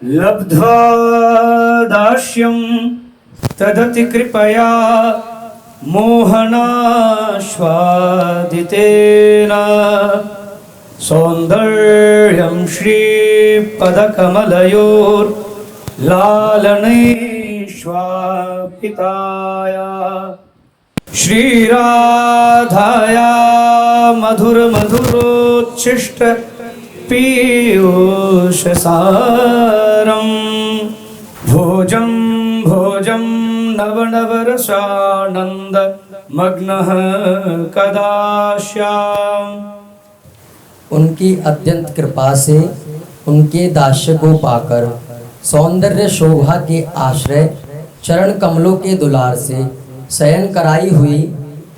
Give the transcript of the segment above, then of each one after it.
लब्ध्वा दास्यं तदति कृपया मोहनाश्वादितेन सौन्दर्यं श्रीपदकमलयोर्लालनेष्वापिताया श्रीराधाया मधुरमधुरोच्छिष्ट पीयूषसारं भोजं भोजं नवनवरसानन्द मग्नः कदा स्याम्। उनकी अत्यंत कृपा से उनके दास्य को पाकर सौंदर्य शोभा के आश्रय चरण कमलों के दुलार से शयन कराई हुई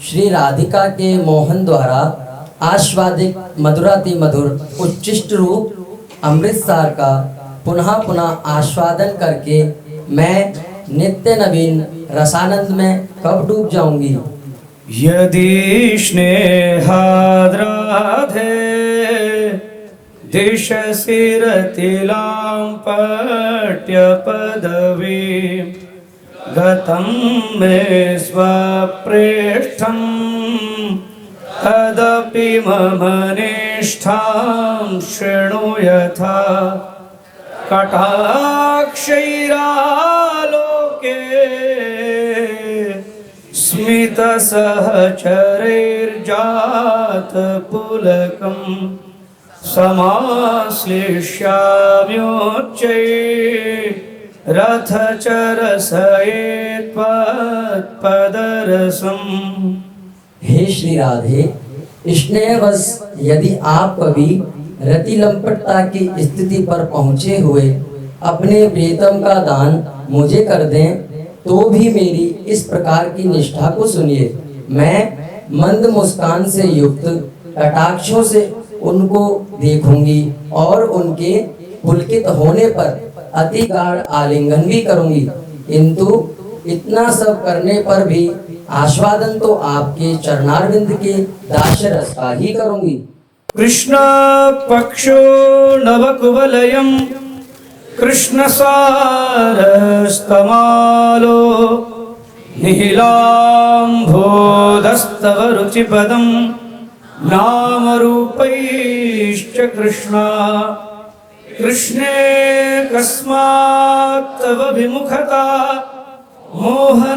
श्री राधिका के मोहन द्वारा आस्वादित मधुराति मधुर उच्चिष्ट रूप अमृतसार का पुनः पुनः आस्वादन करके मैं नित्य नवीन रसानंद में कब डूब जाऊंगी। यदि स्नेहाद्राधे दिशसि रतिलां पट्यपदवीं गतं मे स्वप्रेष्ठं तदपि मम निष्ठां शृणु यथा कटाक्षैरालोके स्मितसहचरैर्जातपुलकं समाश्लिष्याम्योच्चैरथचरसये त्वत्पदरसम्। हे श्री राधे, स्नेहवश यदि आप कभी रति लंपटता की स्थिति पर पहुँचे हुए अपने प्रियतम का दान मुझे कर दें तो भी मेरी इस प्रकार की निष्ठा को सुनिए। मैं मंद मुस्कान से युक्त कटाक्षों से उनको देखूंगी और उनके पुलकित होने पर अति गाढ़ आलिंगन भी करूंगी, किंतु इतना सब करने पर भी आस्वादन तो आपके चरणारविंद के दास्य रस का ही करूंगी। कृष्ण पक्षो नवकुवलयं कृष्णसारस्तमालो निहिलाम्भोदस्तव रुचिपदं नामरूपैश्च कृष्णा कृष्णे कस्मात् तव विमुखता मोहनश्याममूर्ता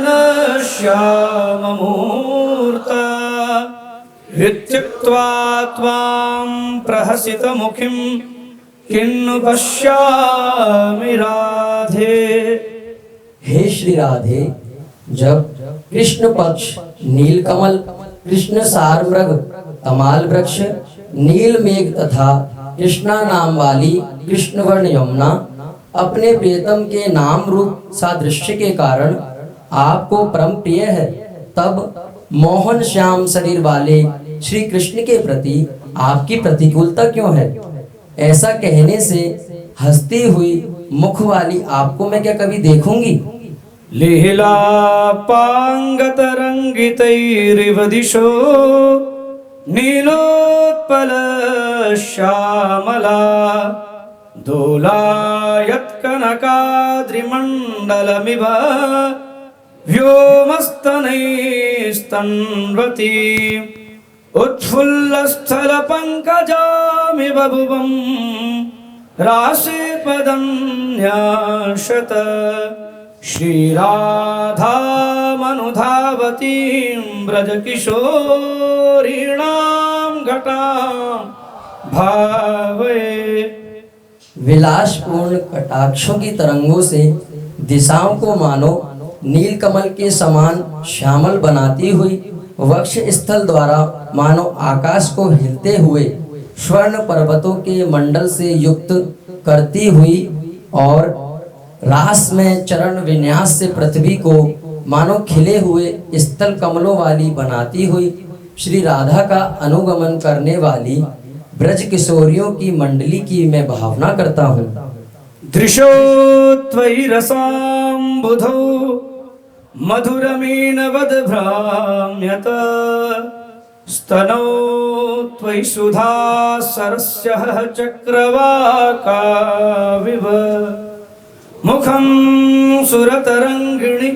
इत्युक्त्वा त्वां प्रहसितमुखीं किन्नु पश्यामि राधे। हे श्री राधे, जब कृष्ण पक्ष नीलकमल, कृष्ण सार मृग, तमाल वृक्ष, नील मेघ तथा कृष्णा नाम वाली कृष्णवर्ण यमुना अपने प्रियतम के नाम रूप सादृश्य के कारण आपको परम प्रिय है, तब मोहन श्याम शरीर वाले श्री कृष्ण के प्रति आपकी प्रतिकूलता क्यों है? ऐसा कहने से हंसती हुई मुख वाली आपको मैं क्या कभी देखूंगी? लीलापांगतरंगितैरिव दिशो नीलोत्पल श्यामला दोलायत्कनकाद्रिमण्डलमिव व्योमस्तनैस्तन्वती उत्फुल्लस्थलपङ्कजामिव भुवं राशिपदन्याशत श्रीराधामनुधावतीं ब्रजकिशोरीणां घटां भावे। विलासपूर्ण कटाक्षों की तरंगों से दिशाओं को मानो नीलकमल के समान श्यामल बनाती हुई वक्ष स्थल द्वारा मानो आकाश को हिलते हुए स्वर्ण पर्वतों के मंडल से युक्त करती हुई और रास में चरण विन्यास से पृथ्वी को मानो खिले हुए स्थल कमलों वाली बनाती हुई श्री राधा का अनुगमन करने वाली ब्रज किशोरियों की मंडली की मैं भावना करता हूँ। दृशो त्वयि रसाम्बुधौ मधुरमीनवद भ्राम्यत स्तनौ त्वयि सुधा सरस्यः चक्रवाकाविव मुखं सुरतरङ्गिणि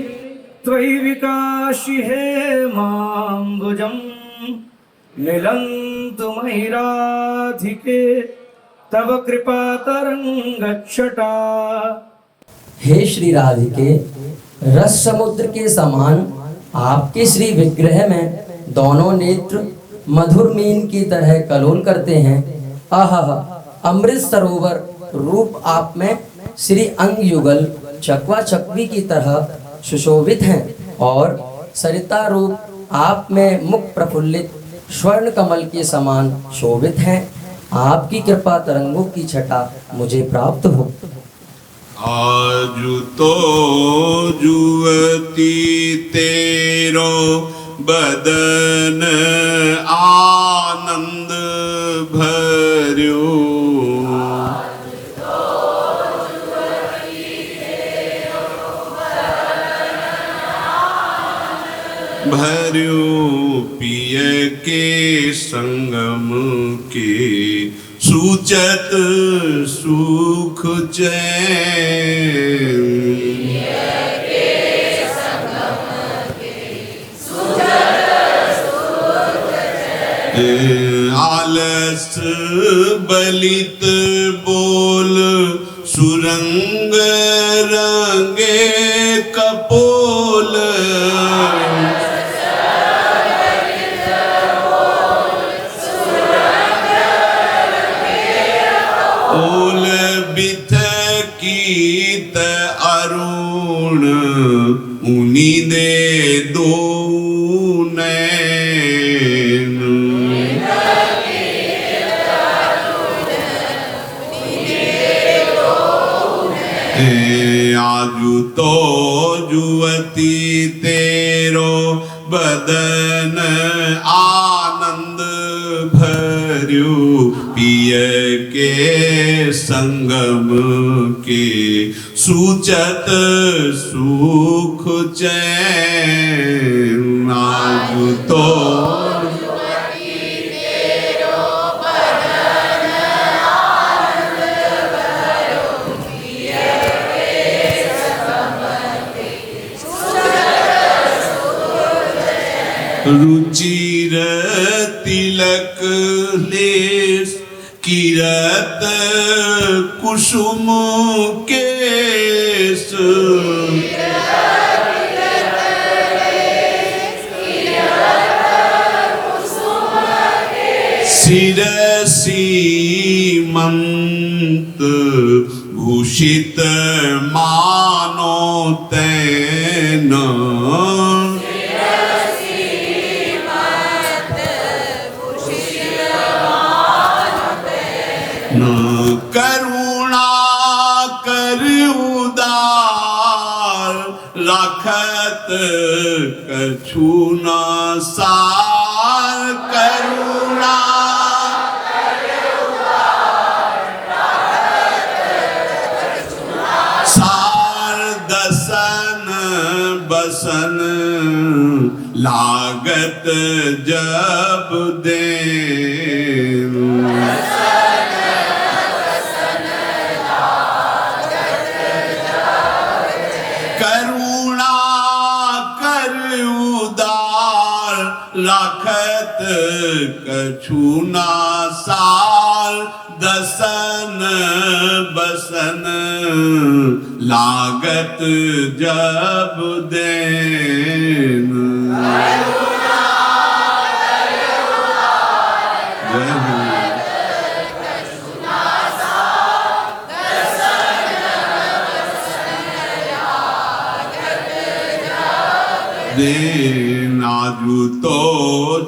त्वयि विकासि हेमाम्बुजं मिलन्तु महिराधिके तव कृपातरङ्गच्छटा। हे श्री राधिके, रस समुद्र के समान आपके श्री विग्रह में दोनों नेत्र मधुर मीन की तरह कलोल करते हैं। आहा, अमृत सरोवर रूप आप में श्री अंग युगल चकवा चकवी की तरह सुशोभित हैं और सरिता रूप आप में मुख प्रफुल्लित स्वर्ण कमल के समान शोभित हैं। आपकी कृपा तरंगों की छटा मुझे प्राप्त हो। आजु तो जुवती तेरो बदन आनंद भर्यो। भर्यो पिय के संगम के सूचत सुख चैन। आलस बलित बोल सुरंग रंगे कपोल। ओल बिथ कीत अरुण उनी दे दो नैन। आजु तो जुवती तेरो बदन आनंद भर्यो। पिय के संगम के सूचत सुख चैन। आजु तो रुचिर तिलक लेस किरत कुसुम केस। सिर सीमंत भूषित मानो तैन। करुणा कर उदार राखत कछु न सार। करुणा सार दसन बसन लागत जब दे। करुणा कर उदार राखत कछु ना सार। दसन बसन लागत जब देन। आजु तो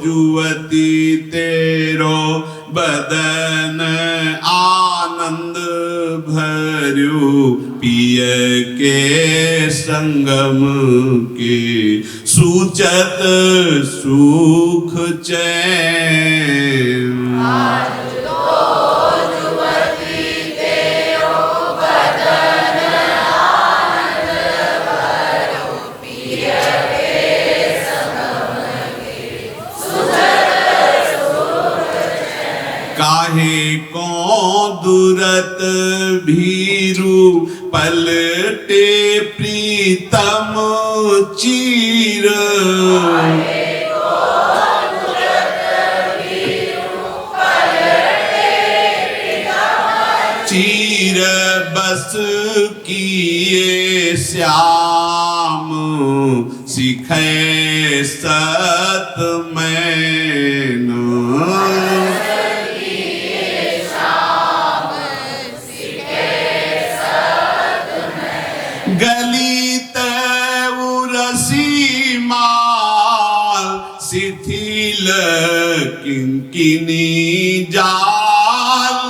जुवती तेरो बदन आनंद भर्यो। पिय के संगम के सूचत सुख चैन। काहे को दुरत भीरु पलटे प्रीतम चीर चीर बस किए श्याम सिखे सत मैन गलित उरसी माल शिथिल किंकिनी जाल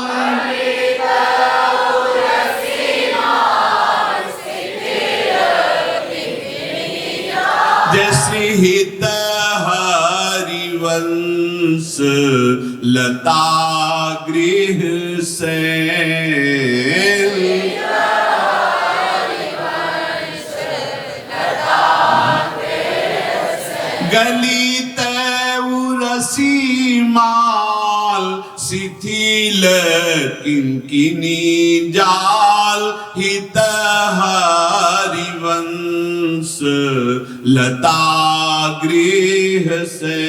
जय श्री हित हरिवंश लता गृह से गलित उरसी माल शिथिल किंकिनी जाल हित हरिवंश लता गृह से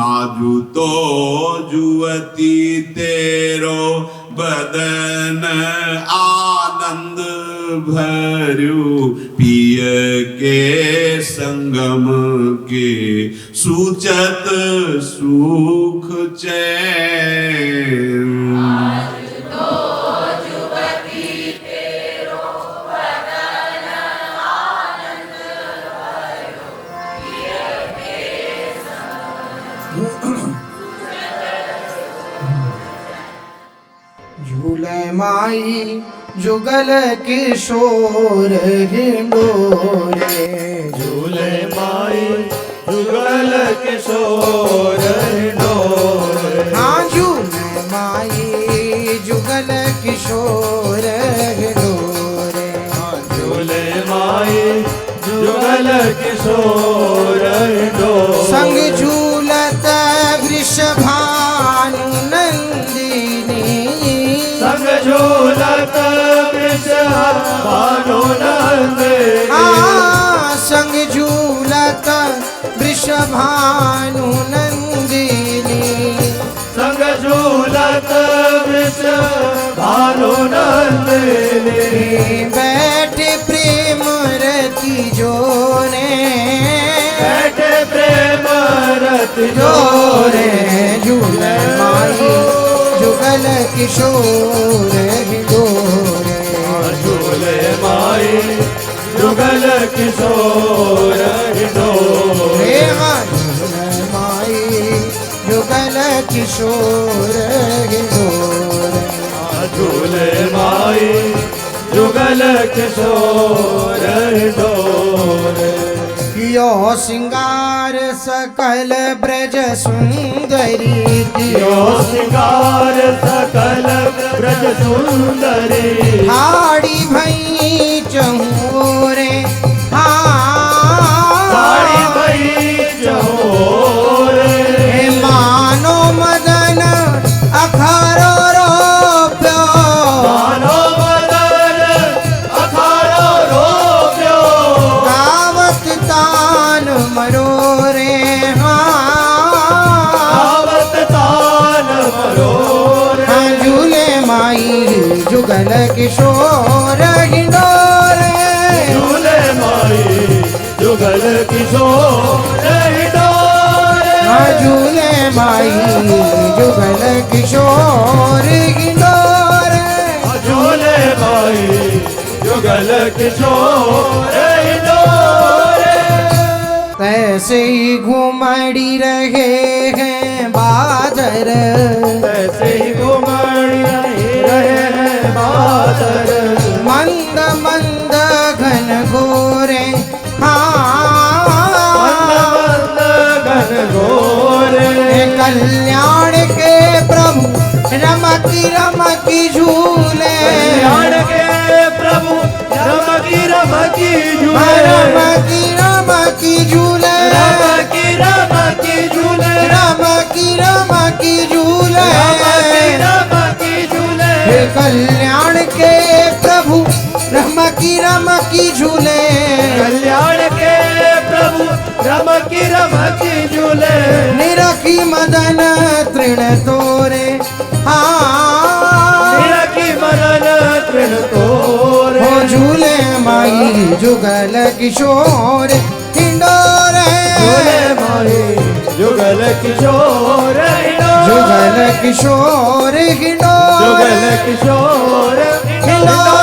आजू तो जुवती तेरो बदन आनंद भर्यु पिय के संगम के सूचत सुख चैन झूले माई जुगल किशोर हिंडोरे झूले माई जुगल किशोर हिंडोरे हाँ झूले माई जुगल किशोर हिंडोरे झूले माई जुगल किशोर हिंडोरे संग झूलत वृषभानु नंदिनी संग झूलत वृषभानु नंदिनी संग झूलत वृषभानु नंदिनी संग झूलत वृषभानु नंदिनी बैठे प्रेम रति जोरे बैठे प्रेम रति जोरे झूले माई जुगल किशोर हिंडोरे झूले माई जुगल किशोर हिंडोरे झूले माई जुगल किशोर हिंडोरे झूले माई जुगल किशोर हिंडोरे यो सिंगार सकल ब्रज सुंदरी यो सिंगार सकल ब्रज सुंदरी हाड़ी भई चहुरे साड़ी भई चहोरे मानो मदन अखारो रोप्यो मानो मदन अखारो रोप्यो गावत तान मरोरे आवत तान मरोरे झूले माई जुगल किशोर हिंडोरे झूले माई जुगल किशोर हिंडोरे झूले माई जुगल किशोर हिंडोरे झूले माई जुगल किशोर हिंडोरे ऐसे ही घुमड़ी रहे हैं बादर ऐसे ही घुमड़ी रहे हैं बादल मंद मंद घन घोरे मंद घन घोरे कल्याण के प्रभु रमकी झूले कल्याण के प्रभु रमकी झूले रमकी झूले रमकी झूले रमकी झूले झूले हे कल्याण के प्रभु रमकी झूले कल्याण के प्रभु रमकी झूले निरखी मदन तृण तोरे निरखी मदन तृण तोरे हो झूले माई जुगल किशोर हिंडोरे झूले माई जुगल किशोर जुगल किशोर हिंडोरे जुगल किशोर हिंडोरे